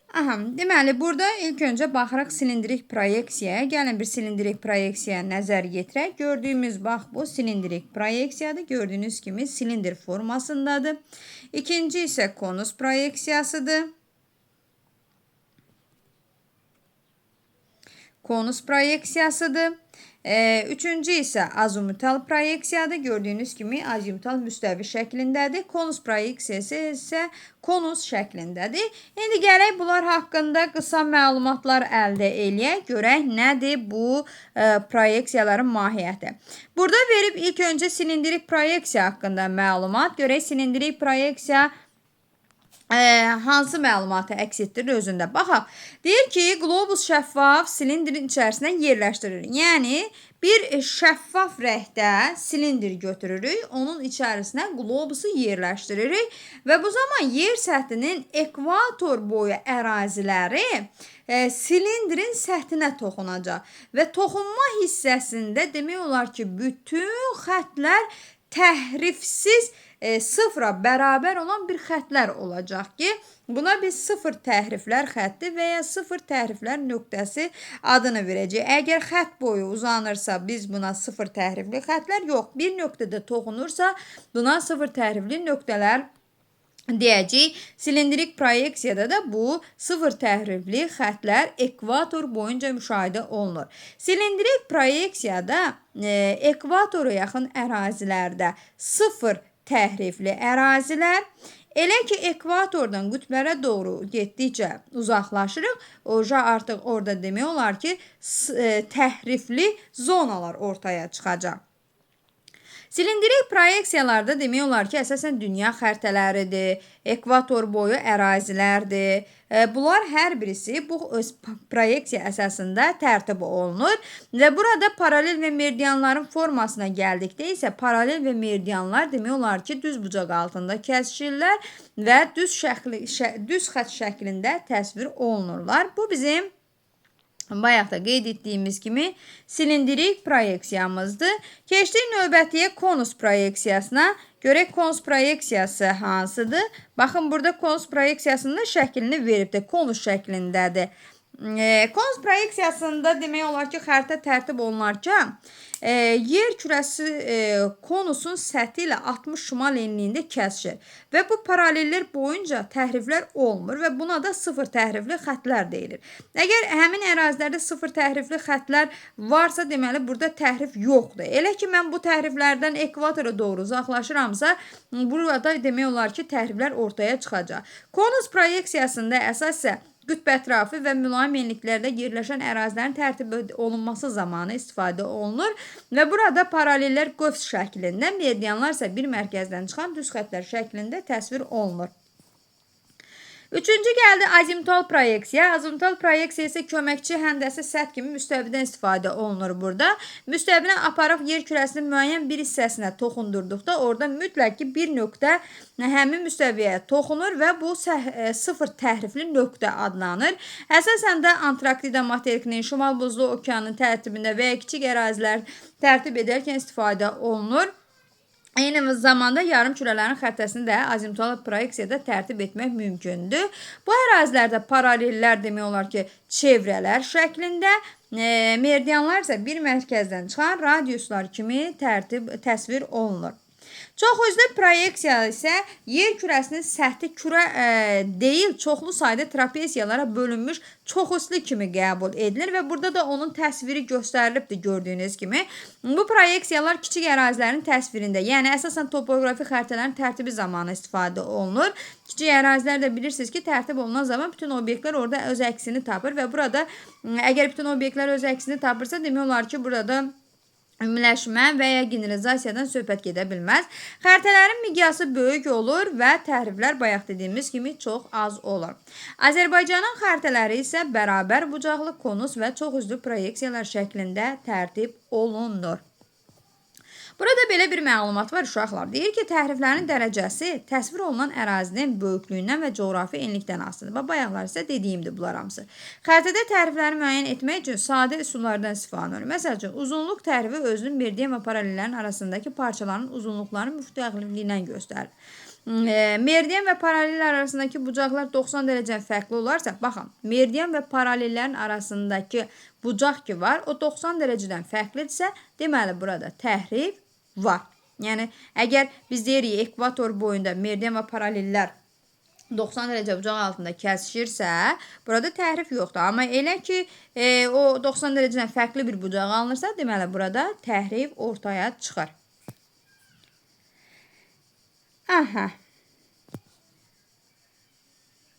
Aha, deməli, burada ilk öncə baxırıq silindrik proyeksiyaya. Gəlin bir silindrik proyeksiyaya nəzər yetirək. Gördüyümüz, bax, bu silindrik proyeksiyadır. Gördüyünüz kimi silindir formasındadır. İkinci isə konus proyeksiyasıdır. Konus proyeksiyasıdır. Üçüncü isə azimutal proyeksiyadır. Gördüyünüz kimi azimutal müstəvi şəklindədir. Konus proyeksiyası isə konus şəklindədir. İndi gələk bunlar haqqında qısa məlumatlar əldə eləyək. Görək nədir bu proyeksiyaların mahiyyəti. Burada verib ilk öncə silindrik proyeksiya haqqında məlumat. Görək silindrik proyeksiya hansı məlumatı əks etdirir özündə. Baxaq, deyir ki, qlobus şəffaf silindrin içərisinə yerləşdirilir. Yəni, bir şəffaf rəngdə silindir götürürük, onun içərisinə qlobusu yerləşdiririk və bu zaman yer səthinin ekvator boyu əraziləri silindrin səthinə toxunacaq və toxunma hissəsində demək olar ki, bütün xətlər təhrifsiz sıfıra bərabər olan bir xətlər olacaq ki, buna biz sıfır təhriflər xətti və ya sıfır təhriflər nöqtəsi adını verəcək. Əgər xət boyu uzanırsa biz buna sıfır təhrifli xətlər, yox, bir nöqtədə toxunursa buna sıfır təhrifli nöqtələr deyəcək. Silindrik proyeksiyada da bu sıfır təhrifli xətlər ekvator boyunca müşahidə olunur. Silindrik proyeksiyada ekvatora yaxın ərazilərdə sıfır təhrifli ərazilər, elə ki ekvatordan qütblərə doğru getdikcə uzaqlaşırıq, artıq orada demək olar ki, təhrifli zonalar ortaya çıxacaq. Silindrik proyeksiyalarda demək olar ki, əsasən dünya xəritələridir, ekvator boyu ərazilərdir. Bunlar hər birisi bu proyeksiya əsasında tərtib olunur və burada paralel və meridianların formasına gəldikdə isə paralel və meridianlar demək olar ki, düz bucaq altında kəsişirlər və düz xətt şəklində təsvir olunurlar. Bu bizim bayaq da qeyd etdiyimiz kimi silindrik proyeksiyamızdır. Keçdik növbətiyə konus proyeksiyasına. Görək konus proyeksiyası hansıdır? Baxın, burada konus proyeksiyasının şəklini veribdir. Konus şəklindədir. Konus proyeksiyasında demək olar ki, xəritə tərtib olunarkən yer kürəsi konusun səthi ilə 60 şimal enliyində kəsişir və bu paralellər boyunca təhriflər olmur və buna da sıfır təhrifli xətlər deyilir. Əgər həmin ərazilərdə sıfır təhrifli xətlər varsa, deməli burada təhrif yoxdur. Elə ki, mən bu təhriflərdən ekvatora doğru uzaqlaşıramsa, burada demək olar ki, təhriflər ortaya çıxacaq. Konus proyeksiyasında əsas qütb ətrafı və mülayim enliklərdə yerləşən ərazilərin tərtib olunması zamanı istifadə olunur və burada paralellər qövs şəklində, meridianlar isə bir mərkəzdən çıxan düz xətlər şəklində təsvir olunur. Üçüncü gəldi azimutal proyeksiya. Azimutal proyeksiya isə köməkçi həndəsi səth kimi müstəvidən istifadə olunur burada. Müstəvinə aparıb yer kürəsinin müəyyən bir hissəsinə toxundurduqda orada mütləq ki bir nöqtə həmin müstəviyə toxunur və bu sıfır təhrifli nöqtə adlanır. Əsasən də Antarktida materikinin, Şimal Buzlu okeanın tərtibində və ya kiçik ərazilər tərtib edərkən istifadə olunur. Eyni zamanda yarım kürələrin xəttəsini də azimutal proyeksiyada tərtib etmək mümkündür. Bu ərazilərdə paralellər demək olar ki, çevrələr şəklində, meridianlar isə bir mərkəzdən çıxan radiuslar kimi təsvir olunur. Çoxüzlü proyeksiya isə yer kürəsinin səthi kürə deyil, çoxlu sayda trapeziyalara bölünmüş çoxüzlü kimi qəbul edilir və burada da onun təsviri göstərilibdir gördüyünüz kimi. Bu proyeksiyalar kiçik ərazilərin təsvirində, yəni əsasən topoqrafi xəritələrin tərtibi zamanı istifadə olunur. Kiçik ərazilər də bilirsiniz ki, tərtib olunan zaman bütün obyektlər orada öz əksini tapır və burada əgər bütün obyektlər öz əksini tapırsa, demək olar ki, burada ümumiləşmə və ya generalizasiyadan söhbət gedə bilməz. Xəritələrin miqyası böyük olur və təhriflər bayaq dediyimiz kimi çox az olur. Azərbaycanın xəritələri isə bərabər bucaqlı, konus və çoxüzlü proyeksiyalar şəklində tərtib olunur. Burada belə bir məlumat var uşaqlar. Deyir ki, təhriflərin dərəcəsi təsvir olunan ərazinin böyüklüyündən və coğrafi enlikdən asılıdır. Bayaqlar isə dediyimdir bunlar hamısı. Xəritədə təhrifləri müəyyən etmək üçün sadə üsullardan istifadə edilir. Məsəl üçün, uzunluq tərhifi özünün meridian və paralellərin arasındakı parçaların uzunluqlarının müxtəlifliyindən göstərir. Meridian və paralel arasındakı bucaqlar 90 dərəcədən fərqli olarsa, baxın, meridian və paralellərin arasındakı bucaq ki var, o 90 dərəcədən fərqlidirsə, deməli burada təhrif var. Yəni, əgər biz deyirik ekvator boyunda meridian və paralellər 90 dərəcə bucaq altında kəsişirsə, burada təhrif yoxdur. Amma elə ki, o 90 dərəcədən fərqli bir bucaq alınırsa, deməli burada təhrif ortaya çıxır. Aha.